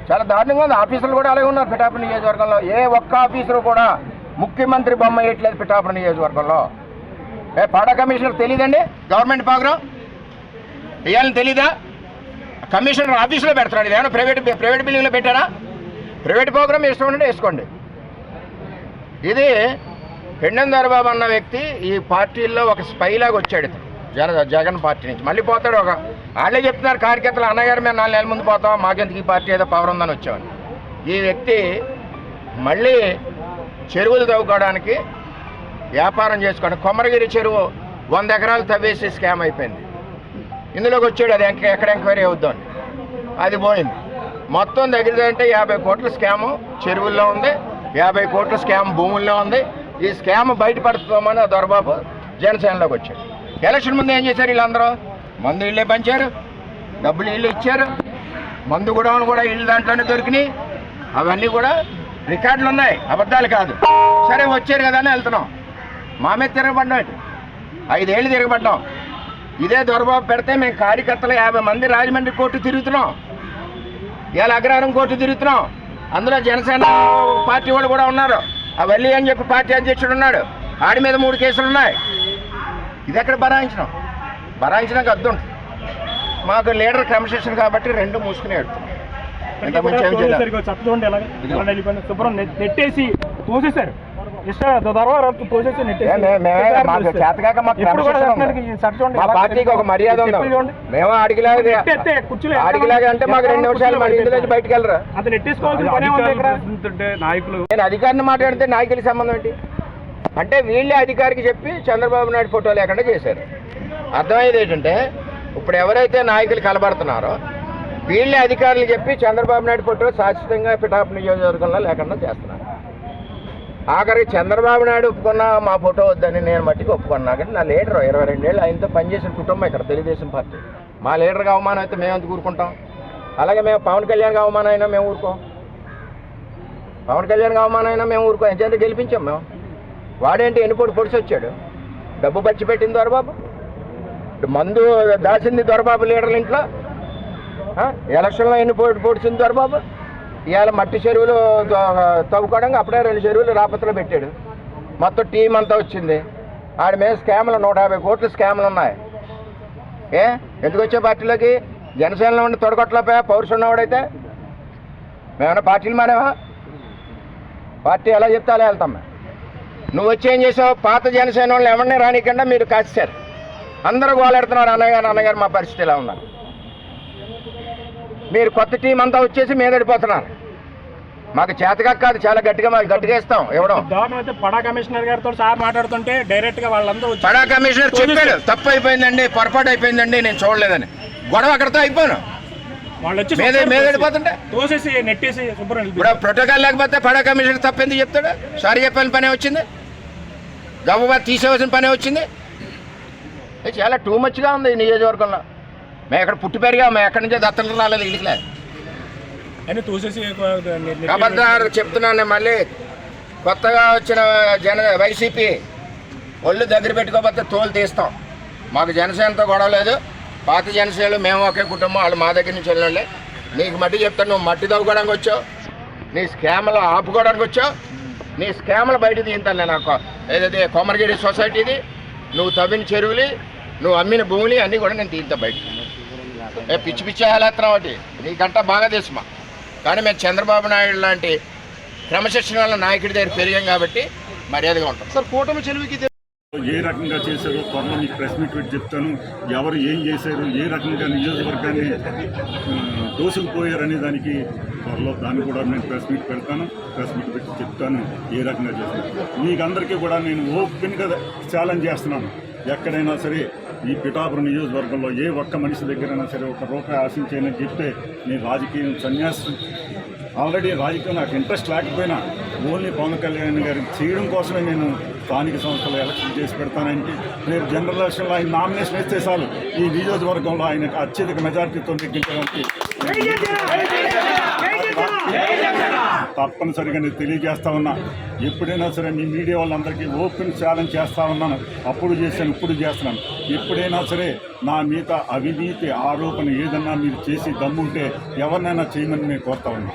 చాలా దారుణంగా ఉంది. ఆఫీసర్లు కూడా అలాగే ఉన్నారు పిఠాపురం నియోజకవర్గంలో. ఏ ఒక్క ఆఫీసరు కూడా ముఖ్యమంత్రి బొమ్మ వేయట్లేదు పిఠాపురం నియోజకవర్గంలో. పాడా కమిషనర్ తెలియదండి గవర్నమెంట్ ప్రోగ్రాం వేయాలని తెలీదా? కమిషనర్ ఆఫీసులో పెడతాడు. ఏమైనా ప్రైవేట్ బిల్డింగ్లో పెట్టారా? ప్రైవేట్ ప్రోగ్రామ్ ఇష్టం ఉంటే వేసుకోండి. ఇది పెండెం దొరబాబు అన్న వ్యక్తి ఈ పార్టీల్లో ఒక స్పైలాగా వచ్చాడు. జగన్ పార్టీ నుంచి మళ్ళీ పోతాడు. వాళ్ళే చెప్తున్నారు కార్యకర్తలు, అన్నగారు మేము 4 నెలల ముందు పోతాం, మాకెందుకు ఈ పార్టీ ఏదో పవర్ ఉందని వచ్చామని. ఈ వ్యక్తి మళ్ళీ చెరువులు తవ్వుకోవడానికి వ్యాపారం చేసుకోవడం. కొమరగిరి చెరువు 100 ఎకరాలు తవ్వేసి స్కామ్ అయిపోయింది. ఇందులోకి వచ్చాడు. అది ఎక్కడ ఎంక్వైరీ అవుద్దాం, అది పోయింది. మొత్తం దగ్గర అంటే 50 కోట్ల స్కాము చెరువుల్లో ఉంది, 50 కోట్ల స్కామ్ భూముల్లో ఉంది. ఈ స్కామ్ బయటపడుతుందామని దొరబాబు జనసేనలోకి వచ్చాడు. ఎలక్షన్ ముందు ఏం చేశారు వీళ్ళందరూ? మందు ఇళ్ళే పంచారు, డబ్బులు ఇళ్ళు ఇచ్చారు, మందు గొడవలు కూడా ఇళ్ళు దాంట్లోనే దొరికినాయి. అవన్నీ కూడా రికార్డులు ఉన్నాయి, అబద్ధాలు కాదు. సరే వచ్చారు కదా అని వెళ్తున్నాం. మా మీద తిరగబడ్డాం, 5 ఏళ్ళు తిరగబడ్డాం. ఇదే దొరబాబు పెడితే మేము కార్యకర్తలు 50 మంది రాజమండ్రి కోర్టు తిరుగుతున్నాం, ఇవాళ అగ్రహారం కోర్టు తిరుగుతున్నాం. అందులో జనసేన పార్టీ వాళ్ళు కూడా ఉన్నారు. అవల్లి అని చెప్పి పార్టీ అధ్యక్షుడు ఉన్నాడు, ఆడి మీద 3 కేసులు ఉన్నాయి. ఇది ఎక్కడ బరాయించినాక అర్థం ఉంటుంది. మాకు లీడర్ క్రమశిక్షణ కాబట్టి 2 మూసుకుని వెళ్తున్నాం. నెట్టేసి తోసేశారు. మా పార్టీకి ఒక మర్యాద ఉంది. మేము అడిగిలాగా అంటే మాకు 2 నిమిషాలు మన ఇంటి నుంచి బయటకు వెళ్ళరు. నేను అధికారిని మాట్లాడితే నాయకులకి సంబంధం ఏంటి అంటే వీళ్ళే అధికారికి చెప్పి చంద్రబాబు నాయుడు ఫోటో లేకుండా చేశారు. అర్థమయ్యేది ఏంటంటే ఇప్పుడు ఎవరైతే నాయకులు కలబడుతున్నారో వీళ్ళే అధికారులు చెప్పి చంద్రబాబు నాయుడు ఫోటో శాశ్వతంగా పిఠాపురం నియోజకవర్గంలో లేకుండా చేస్తున్నారు. ఆఖరికి చంద్రబాబు నాయుడు ఒప్పుకున్నా మా ఫోటో వద్దని నేను మట్టికి ఒప్పుకున్నా. కానీ నా లీడర్ 22 ఏళ్ళు ఆయనతో పనిచేసిన కుటుంబం ఇక్కడ తెలుగుదేశం పార్టీ. మా లీడర్గా అవమానం అయితే మేము ఎందుకు ఊరుకుంటాం? అలాగే మేము పవన్ కళ్యాణ్గా అవమానం అయినా మేము ఊరుకోం. పవన్ కళ్యాణ్గా అవమానం అయినా మేము ఊరుకోం. ఎంచేత గెలిపించాం మేము. వాడేంటి ఎన్నిపోటు పొడిచి వచ్చాడు, డబ్బు పచ్చి పెట్టింది దొరబాబు, మందు దాచింది దొరబాబు లీడర్ల ఇంట్లో, ఎలక్షన్లో ఎన్నిపోటు పొడిచింది దొరబాబు. ఇవాళ మట్టి చెరువులు తవ్వుకోవడానికి అప్పుడే 2 చెరువులు రాపత్రలో పెట్టాడు. మొత్తం టీం అంతా వచ్చింది. ఆడి మీద స్కామ్లు 150 కోట్ల స్కామ్లు ఉన్నాయి. ఎందుకు వచ్చే పార్టీలోకి? జనసేనలో ఉండి తొడగొట్టలేపా పౌరుషం ఉన్నవాడైతే. మేమన్నా పార్టీలు మారేవా? పార్టీ ఎలా చెప్తే అలా వెళ్తాం. నువ్వు వచ్చి ఏం చేసావు? పాత జనసేన వాళ్ళు ఎవరిని రానికుండా మీరు కాసేశారు. అందరూ గోలెడుతున్నారు, అన్నగారు మా పరిస్థితి ఎలా ఉన్నారు. మీరు కొత్త టీం అంతా వచ్చేసి మీదడిపోతున్నారు. మాకు చేతగా కాదు, చాలా గట్టిగా ఇస్తాం ఇవ్వడం. పడా కమిషనర్ గారితో సార్ మాట్లాడుతుంటే డైరెక్ట్ గా వాళ్ళందరూ పడా కమిషనర్ చెప్పాడు, తప్పు అయిపోయిందండి, పొరపాటు అయిపోయిందండి, నేను చూడలేదని. గొడవ అక్కడితో అయిపోను. వాళ్ళు వచ్చి మీదడిపోతుంటే తోసేసి నెట్టేసి ఇప్పుడు ప్రోటోకాల్ లేకపోతే పడా కమిషనర్ తప్పు ఎందుకు చెప్తాడు? సారీ చెప్పాలని పనే వచ్చింది, గవ్వ తీసేవలసిన పనే వచ్చింది. చాలా టూ మచ్గా ఉంది ఈ నియోజకవర్గంలో. మేము ఎక్కడ పుట్టి పెరిగా, మేము ఎక్కడి నుంచో దత్తలు రాలేదు ఇంటికి అని తోసేసి. అబద్ధాలు చెప్తున్నాను నేను. మళ్ళీ కొత్తగా వచ్చిన వైసీపీ ఒళ్ళు దగ్గర పెట్టుకోకపోతే తోలు తీస్తాం. మాకు జనసేనతో గొడవ లేదు. పాత జనసేనలు మేము ఒకే కుటుంబం, వాళ్ళు మా దగ్గర నుంచి వెళ్ళండి. నీకు మట్టి చెప్తాను, నువ్వు మట్టి తవ్వుకోవడానికి వచ్చావు, నీ స్కామ్లు ఆపుకోవడానికి వచ్చావు. నీ స్కామ్లు బయట తీయింతాను నేను. ఏదైతే కొమరగిరి సొసైటీది, నువ్వు తవ్విన చెరువులు, నువ్వు అమ్మిన భూములు అన్నీ కూడా నేను తీయింతా బయట. పిచ్చి పిచ్చి హేళేస్తున్నావు ఒకటి, నీకంటా బాగా తెలుసుమా. కానీ మేము చంద్రబాబు నాయుడు లాంటి క్రమశిక్షణ వల్ల నాయకుడి దగ్గర పెరిగాం కాబట్టి మర్యాదగా ఉంటాం. సార్ కూటమి చెరువుకి ఏ రకంగా చేశారో త్వరలో మీకు ప్రెస్ మీట్ పెట్టి చెప్తాను. ఎవరు ఏం చేశారు, ఏ రకంగా నియోజకవర్గాన్ని దోసుకుపోయారనే దానికి త్వరలో దాన్ని కూడా నేను ప్రెస్ మీట్ పెడతాను. ప్రెస్ మీట్ పెట్టి చెప్తాను ఏ రకంగా చేశాను. మీకు అందరికీ కూడా నేను ఓపెన్గా ఛాలెంజ్ చేస్తున్నాను. ఎక్కడైనా సరే ఈ పిఠాపురం నియోజకవర్గంలో ఏ ఒక్క మనిషి దగ్గరైనా సరే ₹1 ఆశించేయని చెప్తే నేను రాజకీయం సన్యాసం. ఆల్రెడీ రాజకీయం నాకు ఇంట్రెస్ట్ లేకపోయినా ఓన్లీ పవన్ కళ్యాణ్ గారికి చేయడం కోసమే నేను స్థానిక సంస్థలు ఎలక్షన్ చేసి పెడతానంటే, రేపు జనరల్ ఎలక్షన్లో ఆయన నామినేషన్ ఇస్తే చాలు ఈ నియోజకవర్గంలో ఆయనకు అత్యధిక మెజార్టీతో నెగ్గించడానికి తప్పనిసరిగా నేను తెలియజేస్తా ఉన్నా. ఎప్పుడైనా సరే మీ మీడియా వాళ్ళందరికీ ఓపెన్ ఛాలెంజ్ చేస్తా ఉన్నాను. అప్పుడు చేశాను, ఇప్పుడు చేస్తున్నాను. ఎప్పుడైనా సరే నా మీద అవినీతి ఆరోపణ ఏదన్నా మీరు చేసి దమ్ముంటే ఎవరినైనా చేయమని నేను కోరుతా ఉన్నా.